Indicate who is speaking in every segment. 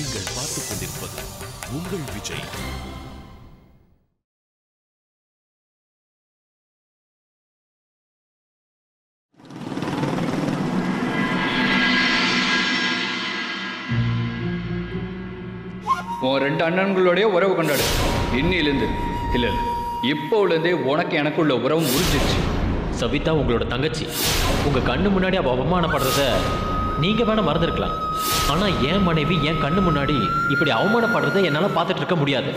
Speaker 1: நீங்கள் பார்த்துக் கொண்டிருப்பது உங்கள் விஜய்.
Speaker 2: உன் ரெண்டு அண்ணன்களோடைய உறவு கொண்டாடு. இன்னிலிருந்து இல்லை இப்போலேருந்தே உனக்கு எனக்குள்ள உறவு முறிஞ்சிருச்சு.
Speaker 3: சவிதா உங்களோட தங்கச்சி. உங்க கண்ணு முன்னாடி அவ அவமானப்படுறத நீங்க வேணா மறந்துருக்கலாம். ஆனா என் மனைவி என் கண்ணு முன்னாடி இப்படி அவமானப்படுறதை என்னால பார்த்துட்டு இருக்க முடியாது.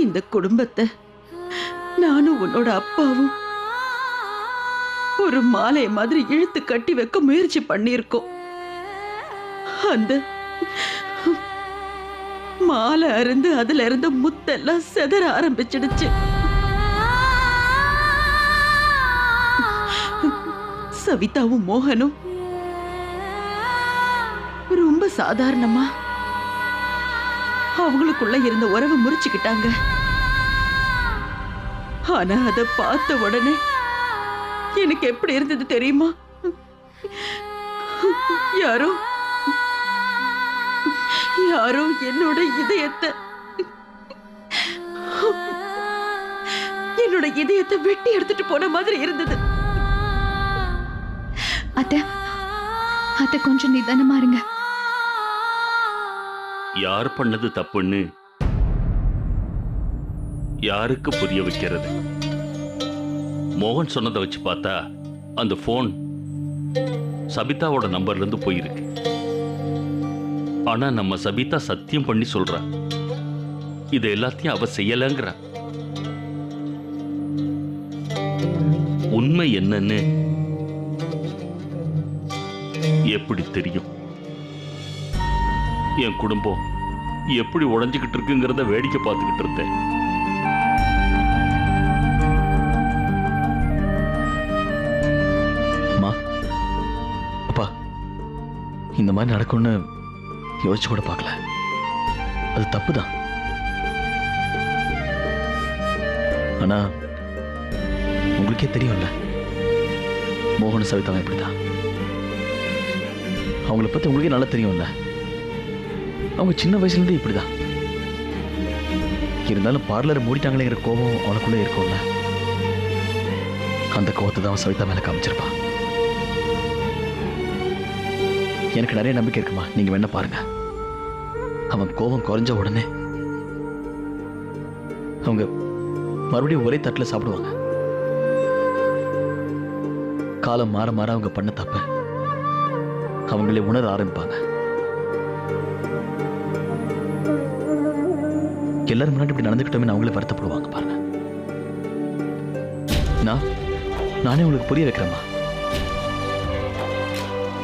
Speaker 4: இந்த குடும்பத்தை நானும் உன்னோட அப்பாவும் ஒரு மாலை மாதிரி இழுத்து கட்டி வைக்க முயற்சி பண்ணியிருக்கோம். அந்த மாலை அருந்து அதுல இருந்த முத்தெல்லாம் செதற ஆரம்பிச்சிடுச்சு. சவிதாவும் மோகனும் ரொம்ப சாதாரணமா அவங்களுக்குள்ள இருந்த உறவை முறிச்சுக்கிட்டாங்க. ஆனா அதை பார்த்த உடனே எனக்கு எப்படி இருந்தது தெரியுமா? யாரோ யாரோ என்னோட இதயத்தை வெட்டி எடுத்துட்டு போன மாதிரி இருந்தது.
Speaker 5: அத்தை கொஞ்சம் நிதானமா இருங்க.
Speaker 6: யார் பண்ணது தப்புன்னு யாருக்கு புரிய வைக்கிறது? மோகன் சொன்னதை வச்சு பார்த்தா அந்த போன் சபிதாவோட நம்பர்ல இருந்து போயிருக்கு. ஆனா நம்ம சபிதா சத்தியம் பண்ணி சொல்றா இது எல்லாத்தையும் அவ செய்யலங்கிறா. உண்மை என்னன்னு எப்படி தெரியும்? என் குடும்பம் எப்படி உடைஞ்சுக்கிட்டு இருக்குங்கிறத வேடிக்கை பார்த்துக்கிட்டு இருந்தேன்.
Speaker 7: அம்மா, அப்பா, இந்த மாதிரி நடக்கும்னு யோசிச்சு கூட பார்க்கல. அது தப்புதான். ஆனா உங்களுக்கே தெரியும்ல, மோகன் சவிதாவும் எப்படிதான். அவங்கள பத்தி உங்களுக்கே நல்லா தெரியும்ல. அவங்க சின்ன வயசுலேருந்து இப்படிதான். இருந்தாலும் பார்லரை மூடிட்டாங்களேங்கிற கோபம் அவனுக்குள்ளே இருக்கும்ல. அந்த கோபத்தை தான் அவன் சவிதா மேலே காமிச்சிருப்பான். எனக்கு நிறைய நம்பிக்கை இருக்குமா. நீங்க வேணா பாருங்க. அவன் கோபம் குறைஞ்ச உடனே அவங்க மறுபடியும் ஒரே தட்டில் சாப்பிடுவாங்க. காலம் மாற மாற அவங்க பண்ண தப்ப அவங்களே உணர ஆரம்பிப்பாங்க. எல்லாரும் முன்னாடி இப்படி நடந்துக்கிட்டோமே அவங்களே வருத்தப்படுவாங்க. பாருங்க, நானே உங்களுக்கு புரிய வைக்கிறேம்மா.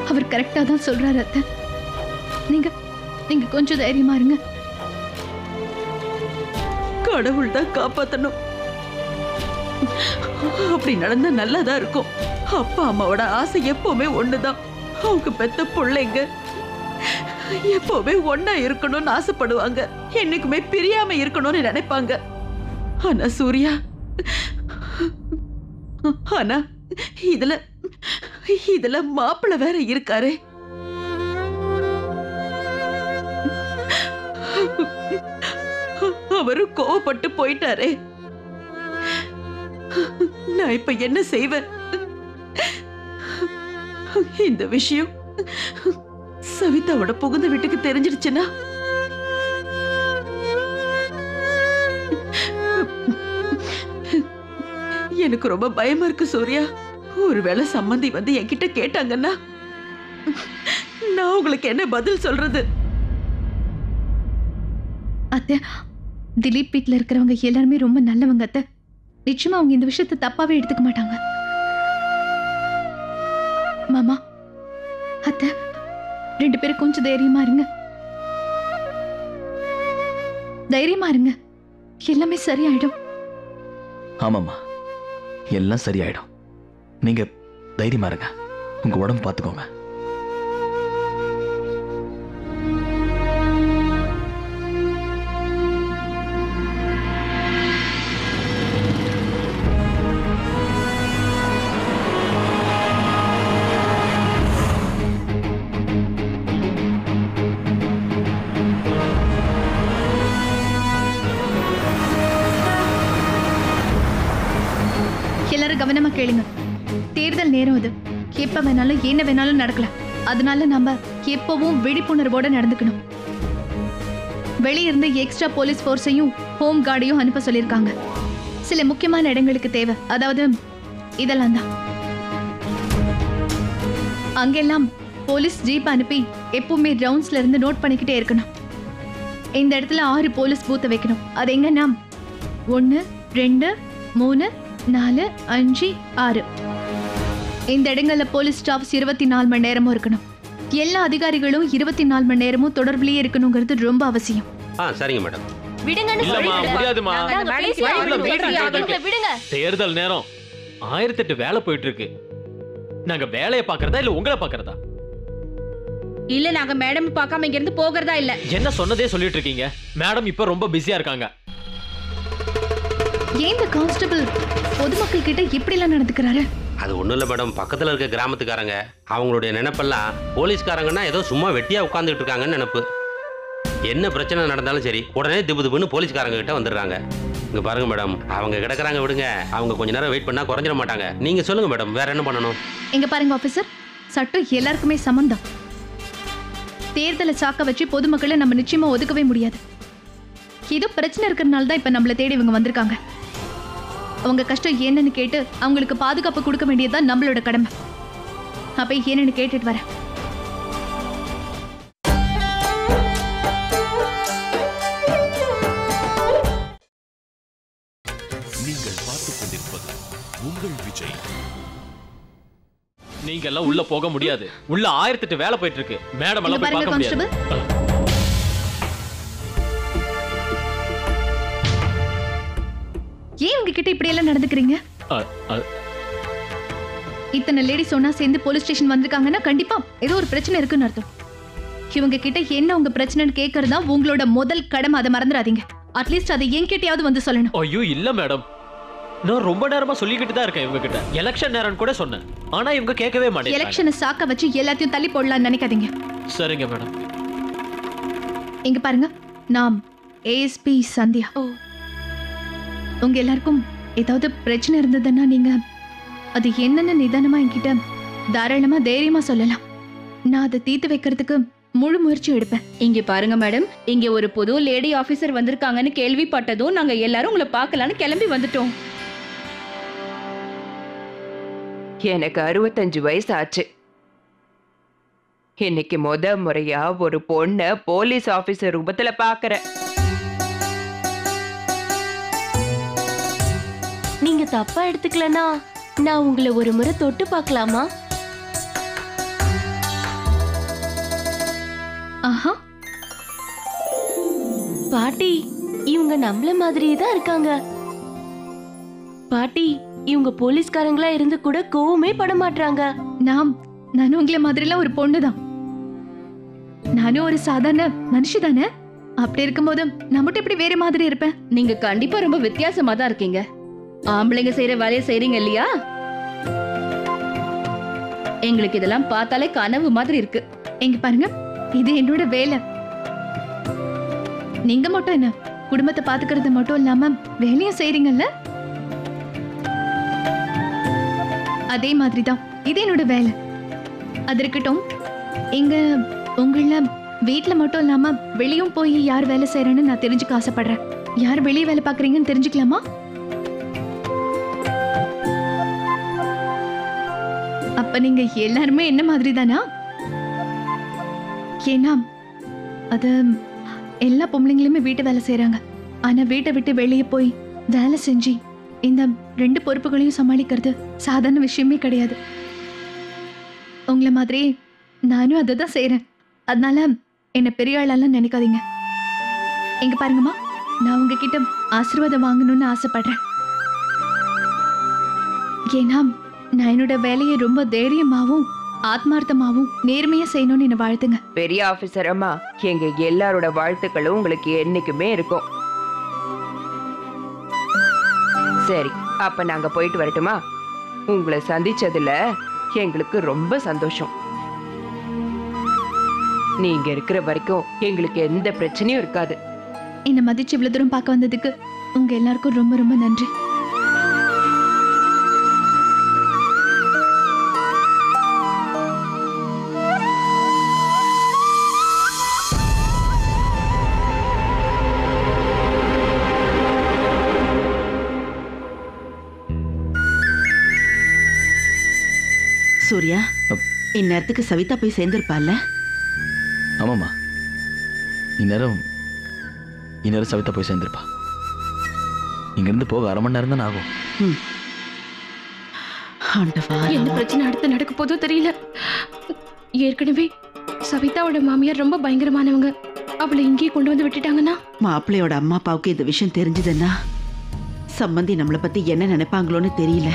Speaker 5: அவர் கரெக்டா தான் சொல்றாரு அத்தை. நீங்க கொஞ்சம் தைரியமா இருங்க.
Speaker 4: கடவுள் தான் காப்பாத்தணும். அப்படி நடந்தா நல்லதா இருக்கும். அப்பா அம்மாவோட ஆசை எப்பவுமே ஒண்ணுதான். அவங்க பெத்த பிள்ளைங்க எப்பவுமே ஒன்னா இருக்கணும்னு ஆசைப்படுவாங்க. என்னைக்குமே பிரியாம இருக்கணும்னு நினைப்பாங்க. ஆனா சூர்யா, ஆனா இதுல மாப்பிள்ளை வேற இருக்காரு. அவரு கோவப்பட்டு போயிட்டாரே. நான் இப்ப என்ன செய்வேன்? இந்த விஷயம் சவிதாவோட புகுந்த வீட்டுக்கு தெரிஞ்சிடுச்சுன்னா எனக்கு ரொம்ப பயமா இருக்கு சூர்யா. ஒருவேளை சம்பந்தி வந்து என்கிட்ட கேட்டாங்கன்னா நான் உங்களுக்கு என்ன பதில் சொல்றது?
Speaker 5: அத்தை, திலீப் வீட்டில் இருக்கிறவங்க எல்லாருமே ரொம்ப நல்லவங்க அத்தை. நிச்சயமா அவங்க இந்த விஷயத்தை தப்பாவே எடுத்துக்க மாட்டாங்க. மாமா, அத்தை, 2 பேரும் கொஞ்சம் தைரியமா இருங்க. தைரியமா இருங்க, எல்லாமே சரியாயிடும்.
Speaker 7: ஆமாம்மா, எல்லாம் சரியாயிடும். நீங்க தைரியமா இருங்க. உங்க உடம்பு பார்த்துக்கோங்க.
Speaker 5: எல்லாரும் கவனமா கேளுங்க. தேர்தல் நேரம் அது. எப்ப வேணாலும் என்ன வேணாலும் நடக்கலாம். அதனால நம்ம எப்பவும் விழிப்புணர்வோட நடந்துக்கணும். வெளியிருந்து எக்ஸ்ட்ரா போலீஸ் ஃபோர்ஸையும் ஹோம் கார்டையும் அனுப்ப சொல்லியிருக்காங்க. சில முக்கியமான இடங்களுக்கு தேவை. அதாவது இதெல்லாம் தான். அங்கெல்லாம் போலீஸ் ஜீப் அனுப்பி எப்பவுமே ரவுண்ட்ஸ்ல இருந்து நோட் பண்ணிக்கிட்டே இருக்கணும். இந்த இடத்துல 6 போலீஸ் பூத்தை வைக்கணும். அது எங்கன்னா 1, 2, 3, 4, 5, 6. இந்த இடங்கள்ல போலீஸ் ஸ்டாஃப்ஸ் 24 மணி நேரமும் இருக்கணும். எல்லா அதிகாரிகளும் 24 மணி நேரமும் தொடர்பிலேயே இருக்கணுங்கிறது ரொம்ப அவசியம்.
Speaker 8: சரிங்க மேடம்.
Speaker 3: தேர்தல் நேரம் 1008 வேலை போயிட்டு இருக்கு. நாங்க வேலையை பாக்குறதா இல்ல உங்களை பாக்குறதா?
Speaker 9: இல்ல, நாங்க மேடம் பார்க்காம இங்க இருந்து போகிறதா இல்ல.
Speaker 3: என்ன சொன்னதே சொல்லிட்டு இருக்கீங்க. மேடம் இப்ப ரொம்ப பிஸியா இருக்காங்க.
Speaker 5: ஏன் இந்த கான்ஸ்டபிள் பொதுமக்கள் கிட்ட இப்படி எல்லாம் நடந்துக்கிறாரு?
Speaker 8: அது ஒண்ணும் இல்ல மேடம், பக்கத்துல இருக்க கிராமத்துக்காரங்க அவங்களுடைய நினைப்பெல்லாம் போலீஸ்காரங்கன்னா ஏதோ சும்மா வெட்டியா உட்கார்ந்துட்டு இருக்காங்கன்னு நினைப்பு. என்ன பிரச்சனை நடந்தாலும் சரி உடனே திபுன்னு போலீஸ்காரங்க கிட்ட வந்துடுறாங்க. இங்க பாருங்க மேடம், அவங்க கிடக்குறாங்க, விடுங்க. அவங்க கொஞ்ச நேரம் வெயிட் பண்ணா குறைஞ்சிட மாட்டாங்க. நீங்க சொல்லுங்க மேடம், வேற என்ன பண்ணணும்?
Speaker 5: இங்க பாருங்க ஆபீசர், சட்டம் எல்லாருக்குமே சமம்தான். தேர்தலை சாக்க வச்சு பொதுமக்களை நம்ம நிச்சயமா ஒதுக்கவே முடியாது. ஏதோ பிரச்சனை இருக்கிறதுனால தான் இப்ப நம்மள தேடி இவங்க வந்திருக்காங்க. அவங்க கஷ்டம் என்னன்னு கேட்டு அவங்களுக்கு பாதுகாப்பு கொடுக்க வேண்டியதுதான் நம்மளோட கடமை. அப்ப என்னன்னு கேட்டுட்டு வரேன்.
Speaker 1: நீங்கள் பார்த்துக் கொண்டிருப்பது உங்கள் விஜய்.
Speaker 3: நீங்க எல்லாம் உள்ள போக முடியாது. உள்ள 1008 வேலை போயிட்டு இருக்கு. மேடம் எல்லாம் போய் பார்க்க முடியாது.
Speaker 5: ஏன் உங்ககிட்ட இப்படி எல்லாம் நடந்துக்கிறீங்க? இத்தனை லேடிஸ் ஒன்னா சேர்ந்து போலீஸ் ஸ்டேஷன் வந்திருக்காங்கன்னா கண்டிப்பா ஏதோ ஒரு பிரச்சனை இருக்குன்னு அர்த்தம். இவங்க கிட்ட என்ன உங்க பிரச்சனைன்னு கேட்கறதா உங்களோட முதல் கடமை. அதை மறந்துடாதீங்க. அட்லீஸ்ட் அதை என்கிட்டயாவது வந்து சொல்லணும்.
Speaker 3: ஐயோ இல்ல மேடம், நான் ரொம்ப நேரமா சொல்லிக்கிட்டு தான் இருக்கேன் இவங்க கிட்ட. எலெக்ஷன் நேரம் கூட சொன்னேன், ஆனா இவங்க கேட்கவே மாட்டேங்க.
Speaker 5: எலெக்ஷனை சாக்க வச்சு எல்லாத்தையும் தள்ளி போடலாம்னு நினைக்காதீங்க.
Speaker 3: சரிங்க மேடம்.
Speaker 5: இங்க பாருங்க, நாம் ஏஎஸ்பி சந்தியா. உங்க எல்லாருக்கும் ஏதாவது பிரச்சனை இருந்ததுன்னா நீங்க அது என்னன்னு நிதானமா என்கிட்ட தாராளமா தைரியமா சொல்லலாம். நான் அதை தீர்த்து வைக்கிறதுக்கு முழு முயற்சி எடுப்பேன்.
Speaker 9: இங்க பாருங்க மேடம், இங்க ஒரு புது லேடி ஆபீசர் வந்திருக்காங்கன்னு கேள்விப்பட்டதும் நாங்க எல்லாரும் உங்களை பார்க்கலான்னு கிளம்பி வந்துட்டோம்.
Speaker 10: எனக்கு 65 வயசு ஆச்சு. இன்னைக்கு முறையா ஒரு பொண்ண போலீஸ் ஆபீசர் ரூபத்துல பாக்குறேன்.
Speaker 11: நீங்க தப்பா எடுத்துக்கலனா நான் உங்களை ஒரு முறை தொட்டு பார்க்கலாமா?
Speaker 5: ஆஹா,
Speaker 11: பாட்டி, இவங்க நம்மள மாதிரியே தான் இருக்காங்க. பாட்டி, இவங்க போலீஸ்காரங்களா இருந்து கூட கோவமே பட மாட்டாங்க.
Speaker 5: நானும் உங்களை மாதிரிலாம் ஒரு பொண்ணுதான். நானும் ஒரு சாதாரண மனுஷி தானே. அப்படி இருக்கும்போது நான் மட்டும் எப்படி வேற மாதிரி இருப்பேன்?
Speaker 9: நீங்க கண்டிப்பா ரொம்ப வித்தியாசமா தான் இருக்கீங்க. ஆம்பளைங்க செய்யற வேலையை செய்றீங்க இல்லையா? எங்களுக்கு இதெல்லாம் பார்த்தாலே கனவு மாதிரி இருக்கு.
Speaker 5: எங்க பாருங்க, இது என்னோட வேலை. நீங்க மட்டும் என்ன குடும்பத்தை பாத்துக்கிறது மட்டும் இல்லாம வேலையும் செய்றீங்கல்ல, அதே மாதிரிதான் இது என்னோட வேலை. அது இருக்கட்டும், இங்க உங்கள வீட்டுல மட்டும் இல்லாம வெளியும் போய் யார் வேலை செய்யறேன்னு நான் தெரிஞ்சுக்க ஆசைப்படுறேன். யார் வெளியே வேலை பாக்குறீங்கன்னு தெரிஞ்சுக்கலாமா? அப்ப நீங்க எல்லாருமே என்ன மாதிரி தானா? ஏன்னா அது எல்லா பொம்பளைங்களுமே வீட்டு வேலை செய்யறாங்க. ஆனா வீட்டை விட்டு வெளியே போய் வேலை செஞ்சு இந்த 2 பொறுப்புகளையும் சமாளிக்கிறது சாதாரண விஷயமே கிடையாது. உங்களை மாதிரி நானும் அதை தான் செய்யறேன். அதனால என்ன பெரிய ஆளாலாம் நினைக்காதீங்க. எங்க பாருங்கம்மா, நான் உங்ககிட்ட ஆசீர்வாதம் வாங்கணும்னு ஆசைப்படுறேன். ஏன்னா நான் என்னோட வேலையை ரொம்ப தைரியமாவும் ஆத்மார்த்தமாவும் நேர்மையா செய்யணும்னு என்ன வாழ்த்துங்க.
Speaker 10: பெரிய ஆபீசர் அம்மா, எங்க எல்லாரோட வாழ்த்துக்களும் உங்களுக்கு என்னைக்குமே இருக்கும். சரி, அப்ப நாங்க போயிட்டு வரட்டுமா? உங்களை சந்திச்சதுல எங்களுக்கு ரொம்ப சந்தோஷம். நீங்க இருக்கிற வரைக்கும் எங்களுக்கு எந்த பிரச்சனையும் இருக்காது.
Speaker 5: என்னை மதிச்சு இவ்வளவு தூரம் பார்க்க வந்ததுக்கு உங்க எல்லாருக்கும் ரொம்ப ரொம்ப நன்றி.
Speaker 4: சூர்யா, இந்நேரத்துக்கு சவிதா போய் சேர்ந்திருப்பாள்ல?
Speaker 7: ஆமாம்மா, இந்நேரம் சவிதா போய் சேர்ந்திருப்பா. இங்கிருந்து போக 1/2 மணி நேரம் தான் ஆகும்.
Speaker 11: என்ன பிரச்சனை அடுத்து நடக்க போதோ தெரியல. ஏற்கனவே சவிதாவோட மாமியார் ரொம்ப பயங்கரமானவங்க. அவளை இங்கேயே கொண்டு வந்து விட்டுட்டாங்கன்னா
Speaker 4: மாப்பிள்ளையோட அம்மா அப்பாவுக்கு இந்த விஷயம் தெரிஞ்சதுன்னா சம்பந்தி நம்மளை பத்தி என்ன நினைப்பாங்களோன்னு தெரியல.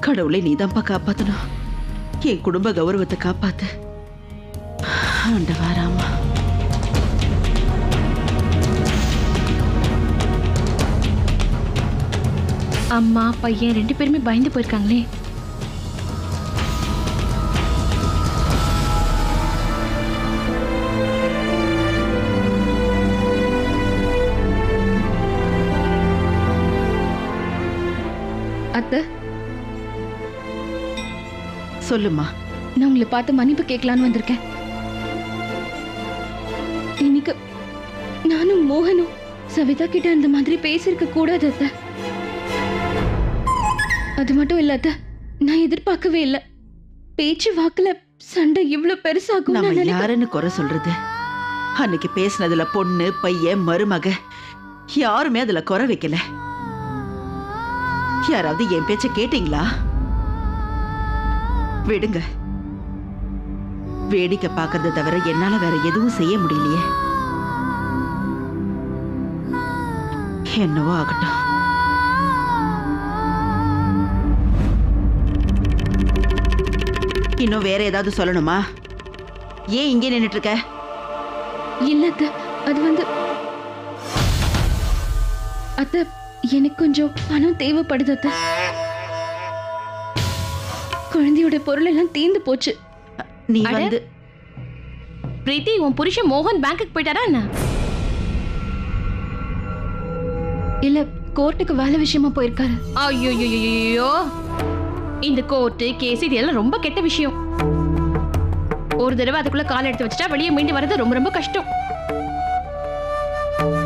Speaker 4: கடவுளை நீதான்ப்பா காப்பாத்தணும். என் குடும்ப கௌரவத்தை காப்பாத்து. ஆண்டவா ராமா.
Speaker 11: அம்மா பையன் 2 பேருமே பயந்து போயிருக்காங்களே.
Speaker 9: அத்தை,
Speaker 4: சொல்லுமா.
Speaker 9: நான் உங்களை பார்த்து மன்னிப்பு கேட்கலான்னு வந்திருக்கேன். இன்னைக்கு நானும் மோகனும் சவிதா கிட்ட அந்த மாதிரி பேசியிருக்க கூடாது அத்தை. அது மட்டும் இல்ல அத்தை, நான் எதிர்பார்க்கவே இல்லை. பேச்சு வாக்குல சண்டை இவ்வளவு பெருசாகும்.
Speaker 4: நம்ம யாருன்னு குறை சொல்றது? அன்னைக்கு பேசினதுல பொண்ணு பையன் மருமக யாருமே அதுல குறை வைக்கல. யாராவது என் பேச்ச கேட்டீங்களா? விடுங்க. வேடிக்கை பார்க்கறத தவிர என்னால வேற எதுவும் செய்ய முடியலையே. என்னவோ ஆகட்டும். இன்னும் வேற ஏதாவது சொல்லணுமா? ஏன் இங்கே நின்னுட்டு இருக்க?
Speaker 9: இல்ல அத்தை, அது வந்து அத்தை, எனக்கு கொஞ்சம் பணம் தேவைப்படுது அத்தை. குழந்தையோட பொருள் எல்லாம் தீர்ந்து போச்சு.
Speaker 4: நீ வந்து
Speaker 11: பிரீத்தி, உன் புருஷன் மோகன் பேங்க்குக்கு போயிட்டாரா என்ன?
Speaker 9: இல்ல, கோர்ட்டுக்கு வேலை விஷயமா போயிருக்காரு.
Speaker 11: ஐயோ, இந்த கோர்ட்டு கேஸ் இது எல்லாம் ரொம்ப கெட்ட விஷயம். ஒரு தடவை அதுக்குள்ள கால் எடுத்து வச்சுட்டா வெளியே மீண்டு வர்றது ரொம்ப ரொம்ப கஷ்டம்.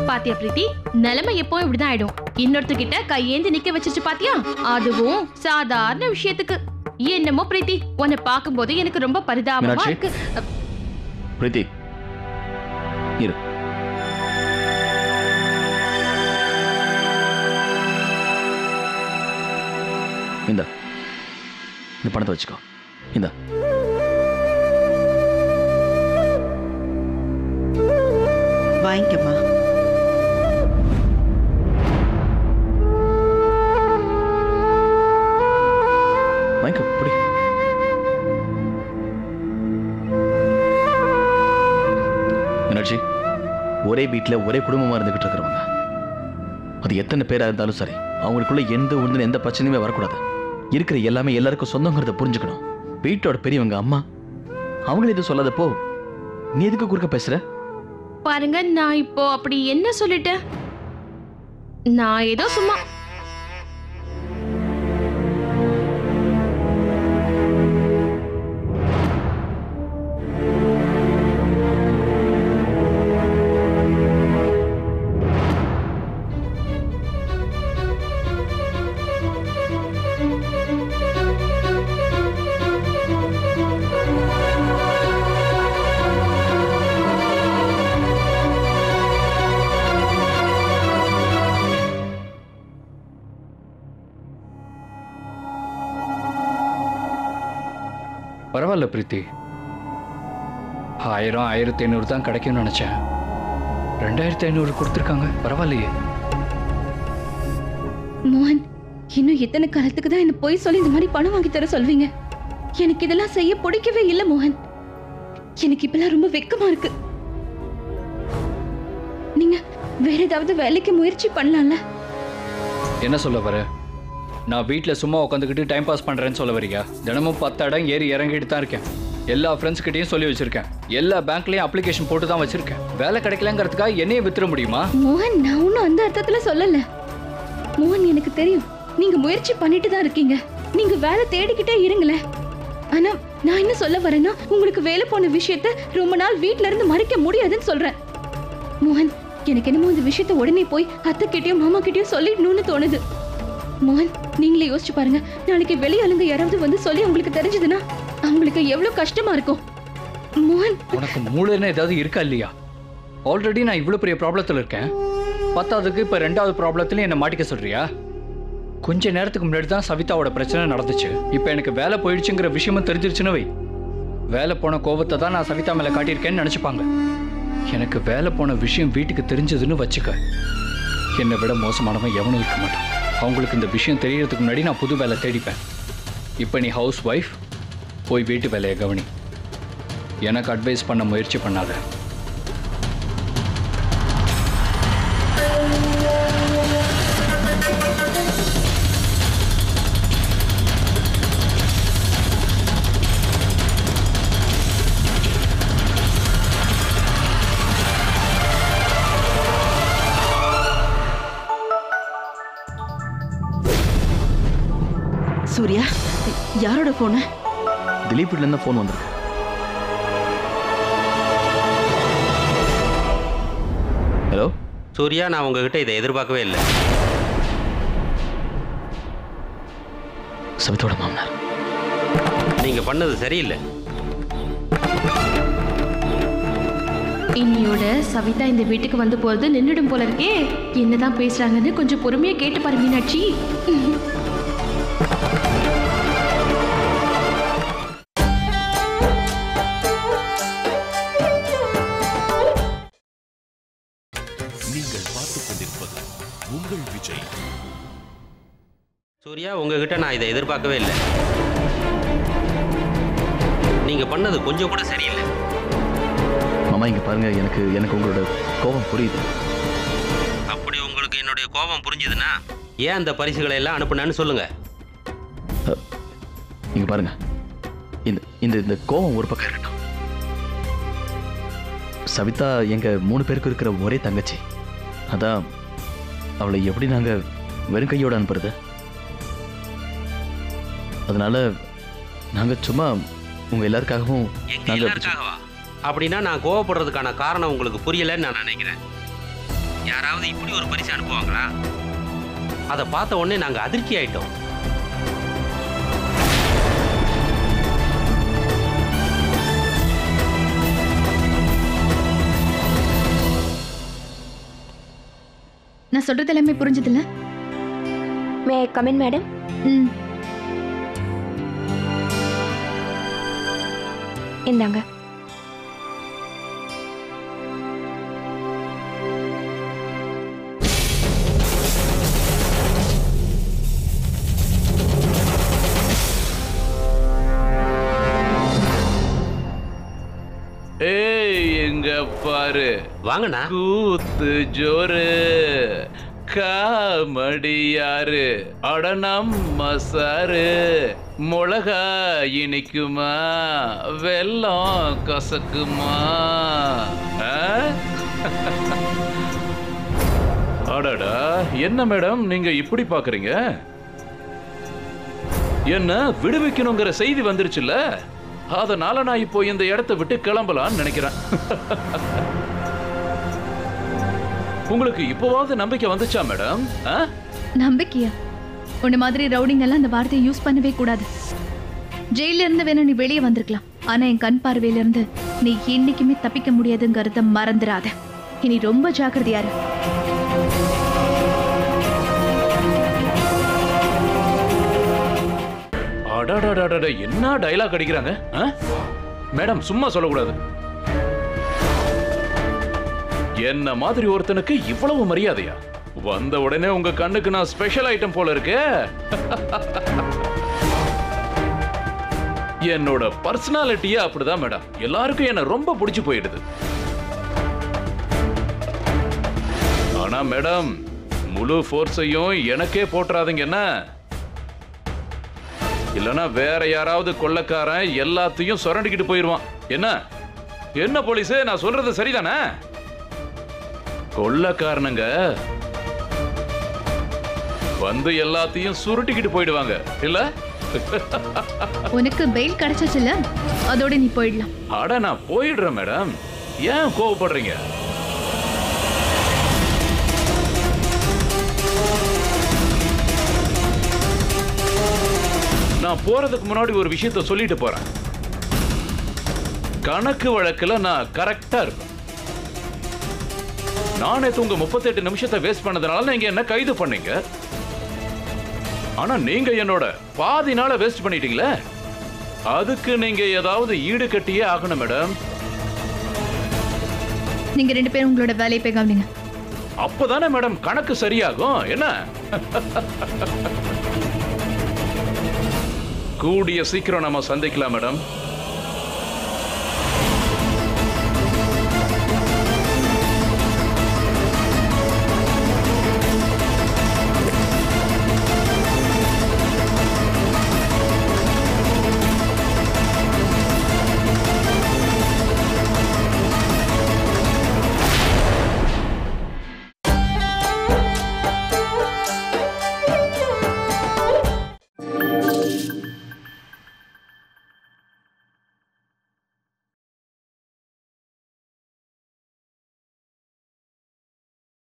Speaker 11: பாத்தியா பிரீத்தி, நிலைமை எப்போ இப்படிதான் ஆயிடும். இன்னொருத்தர்கிட்ட கையேந்தி நிக்க வச்சிருச்சு பாத்தியா? அதுவும் சாதாரண விஷயத்துக்கு. என்னமோ பிரீத்தி, உன்னை பார்க்கும்போது எனக்கு ரொம்ப பரிதாபமா இருக்கு.
Speaker 7: பிரீத்தி, இரு. இந்த பணத்தை வச்சுக்கோ. இந்த
Speaker 4: வாங்கிக்கம்மா.
Speaker 7: வாங்கிக்க. புடி. மீனாட்சி, ஒரே வீட்டில் ஒரே குடும்பமா இருந்துகிட்டு இருக்கிறவங்க, அது எத்தனை பேரா இருந்தாலும் சரி, அவங்களுக்குள்ள எந்த பிரச்சனையுமே வரக்கூடாது. இருக்கிற எல்லாமே எல்லாருக்கும் சொந்தங்கிறத புரிஞ்சுக்கணும். வீட்டோட பெரியவங்க அம்மா அவங்களே எதுவும் சொல்லாதப்போ நீ எதுக்கு குறுக்க பேசுற?
Speaker 11: பாருங்க, நான் இப்போ அப்படி என்ன சொல்லிட்டேன்? நான் ஏதோ சும்மா
Speaker 2: பரவாயில்ல பிரீத்தி. 1000 1500 தான் கிடைக்கும்னு நினைச்சேன். 2500 கொடுத்துருக்காங்க. பரவாயில்லையே.
Speaker 9: மோகன், இன்னும் எத்தனை காலத்துக்கு தான் என்ன போய் சொல்லி இந்த மாதிரி பணம் வாங்கி தர சொல்வீங்க? எனக்கு இதெல்லாம் செய்ய பிடிக்கவே இல்லை மோகன். எனக்கு இப்பெல்லாம் ரொம்ப வெக்கமா இருக்கு. நீங்க வேற ஏதாவது வேலைக்கு முயற்சி பண்ணலாம்ல?
Speaker 2: என்ன சொல்ல வர? நான் வீட்டில் சும்மா உட்காந்துக்கிட்டு டைம் பாஸ் பண்ணுறேன்னு சொல்ல வரியா? தினமும் 10 இடம் ஏறி இறங்கிட்டு தான் இருக்கேன். எல்லா ஃப்ரெண்ட்ஸ்கிட்டையும் சொல்லி வச்சிருக்கேன். எல்லா பேங்க்லேயும் அப்ளிகேஷன் போட்டு தான் வச்சிருக்கேன். வேலை கிடைக்கலங்கிறதுக்காக என்னையே வித்துற முடியுமா?
Speaker 9: மோகன், நான் ஒன்றும் அந்த அர்த்தத்தில் சொல்லலை. மோகன், எனக்கு தெரியும் நீங்க முயற்சி பண்ணிட்டு தான் இருக்கீங்க. நீங்க வேலை தேடிக்கிட்டே இருங்களேன். ஆனா நான் என்ன சொல்ல வரேன்னா, உங்களுக்கு வேலை போன விஷயத்த ரொம்ப நாள் வீட்ல இருந்து மறைக்க முடியாதுன்னு சொல்றேன். மோகன், எனக்கு என்னமோ இந்த விஷயத்த உடனே போய் அத்தை கிட்டயும் மாமா கிட்டயும் சொல்லிடணும்னு தோணுது. மோகன், நீங்களே யோசிச்சு பாருங்க. நாளைக்கு வெளியாளுங்க யாராவது வந்து சொல்லி உங்களுக்கு தெரிஞ்சதுன்னா அவங்களுக்கு எவ்வளவு கஷ்டமா இருக்கும். மோகன்,
Speaker 2: உனக்கு மூளைன்னு ஏதாவது இருக்கா இல்லையா? ஆல்ரெடி நான் இவ்வளவு பெரிய ப்ராப்ளத்தில் இருக்கேன். 10ஆவதுக்கு இப்போ 2வது ப்ராப்ளத்துலையும் என்னை மாட்டிக்க சொல்றியா? கொஞ்ச நேரத்துக்கு முன்னாடி தான் சவிதாவோட பிரச்சனை நடந்துச்சு. இப்போ எனக்கு வேலை போயிடுச்சுங்கிற விஷயமும் தெரிஞ்சிருச்சுன்னு வை. வேலை போன கோபத்தை தான் நான் சவிதா மேலே காட்டியிருக்கேன்னு நினச்சிப்பாங்க. எனக்கு வேலை போன விஷயம் வீட்டுக்கு தெரிஞ்சதுன்னு வச்சுக்க, என்னை விட மோசமானவன் எவனும் இருக்க மாட்டான். அவங்களுக்கு இந்த விஷயம் தெரியறதுக்கு முன்னாடி நான் புது வேலை தேடிப்பேன். இப்போ நீ ஹவுஸ் ஒய்ஃப், போய் வீட்டு வேலையை கவனி. எனக்கு அட்வைஸ் பண்ண முயற்சி பண்ணாத.
Speaker 4: சூர்யா, யாரோட போன?
Speaker 7: திலீப் வீட்ல இருந்து ஃபோன் வந்திருக்கு. ஹலோ
Speaker 8: சூர்யா, நான் உங்ககிட்ட இதை எதிர்பார்க்கவே இல்லை.
Speaker 7: சவிதோட மாமனார்.
Speaker 8: நீங்க பண்ணது சரியில்லை.
Speaker 11: இன்னியோட சவிதா இந்த வீட்டுக்கு வந்து போறது நின்றுடும் போல இருக்கே. என்னதான் பேசுறாங்கன்னு கொஞ்சம் பொறுமையா கேட்டு பாரு மீனாட்சி.
Speaker 1: நீங்கள் பார்த்துக் கொண்டிருப்பது உங்கள் விஜய்.
Speaker 8: சூர்யா, உங்ககிட்ட நான் இதை எதிர்பார்க்கவே இல்லை. நீங்க பண்ணது கொஞ்சம் கூட சரியில்லை.
Speaker 7: மாமா இங்க பாருங்க, எனக்கு உங்களோட கோபம் புரியுது.
Speaker 8: அப்படி உங்களுக்கு என்னுடைய கோபம் புரிஞ்சுதுன்னா ஏன் அந்த பரிசுகளை எல்லாம் அனுப்புனேன்னு சொல்லுங்க.
Speaker 7: இங்க பாருங்க, இந்த கோபம் ஒரு பக்கம் இருக்கட்டும். சவிதா எங்க 3 பேருக்கு இருக்கிற ஒரே தங்கச்சி. அதான் அவளை எப்படி நாங்க வெறும் கையோட அனுப்புறது? அதனால நாங்க சும்மா உங்க எல்லாருக்காகவும்
Speaker 8: அப்படின்னா நான் கோவப்படுறதுக்கான காரணம் உங்களுக்கு புரியலன்னு நான் நினைக்கிறேன். யாராவது இப்படி ஒரு பரிசு அனுப்புவாங்களா? அதை பார்த்த உடனே நாங்க அதிர்ச்சி ஆயிட்டோம்.
Speaker 5: நான் சொல்றது எல்லாமே புரிஞ்சதில்ல?
Speaker 12: மே ஐ கம் இன் மேடம்? இந்தாங்க.
Speaker 13: ஏய், எங்க பாரு,
Speaker 8: வாங்கண்ணா.
Speaker 13: கூத்து ஜோரு, காமடியாரு, அடனம் மசாரு, மிளகா இனிக்குமா, வெல்லம் கசக்குமா? அடடா, என்ன மேடம் நீங்க இப்படி பாக்குறீங்க? என்ன விடுவிக்கணுங்கிற செய்தி வந்துருச்சுல்ல, அதனால நான் இப்போ இந்த இடத்தை விட்டு கிளம்பலான்னு நினைக்கிறேன். உங்களுக்கு இப்போவாவது நம்பிக்கை வந்துச்சா மேடம்?
Speaker 5: நம்பிக்கையா? உன்ன மாதிரி ரவுடிங் எல்லாம் அந்த வார்த்தையை யூஸ் பண்ணவே கூடாது. ஜெயில இருந்து வேணும் நீ வெளியே வந்திருக்கலாம், ஆனா என் கண் பார்வையில இருந்து நீ என்னைக்குமே தப்பிக்க முடியாதுங்கிறத மறந்துடாத. இனி ரொம்ப ஜாக்கிரதையாரு.
Speaker 13: அடாடாடாடா, என்ன டைலாக் அடிக்கிறாங்க? மேடம் சும்மா சொல்லக்கூடாது. என்ன மாதிரி ஒருத்தனுக்கு இவ்வளவு மரியாதையா? வந்த உடனே உங்க கண்ணுக்கு நான் ஸ்பெஷல் ஐட்டம் போல இருக்கே. என்னோட பர்சனாலிட்டியா அப்படிதான் மேடம். எல்லாருக்கும் என்ன ரொம்ப பிடிச்சு போயிடுது. ஆனா மேடம், முழு ஃபோர்ஸையும் எனக்கே போட்டுறாதீங்க என்ன? இல்லனா வேற யாராவது கொள்ளக்காரன் எல்லாத்தையும் சுரண்டிக்கிட்டு போயிருவான். என்ன என்ன போலீஸ், நான் சொல்றது சரிதானே? கொள்ளக்காரனுங்க வந்து எல்லாத்தையும் சுருட்டிக்கிட்டு போயிடுவாங்க இல்ல?
Speaker 5: உனக்கு பெயில் கிடைச்சிச்சுல, அதோட நீ போயிடலாம்.
Speaker 13: அட நான் போயிடுறேன் மேடம். ஏன் கோவப்படுறீங்க? நான் போறதுக்கு முன்னாடி ஒரு விஷயத்தை சொல்லிட்டு போறேன். கணக்கு வழக்குல நான் கரெக்டா இருப்பேன். நானே உங்க 38 நிமிஷத்தை வேஸ்ட் பண்ணதுனால நீங்க என்ன கைது பண்ணீங்க. ஆனா நீங்க என்னோட பாதி நாளை வேஸ்ட் பண்ணிட்டீங்களே. அதுக்கு நீங்க ஏதாவது ஈடு கட்டியே ஆகணும் மேடம்.
Speaker 5: நீங்க 2 பேரும் உங்களோட வேலையை போய் கவனிங்க.
Speaker 13: அப்பதானே மேடம் கணக்கு சரியாகும். என்ன கூடிய சீக்கிரம் நம்ம சந்திக்கலாம் மேடம்.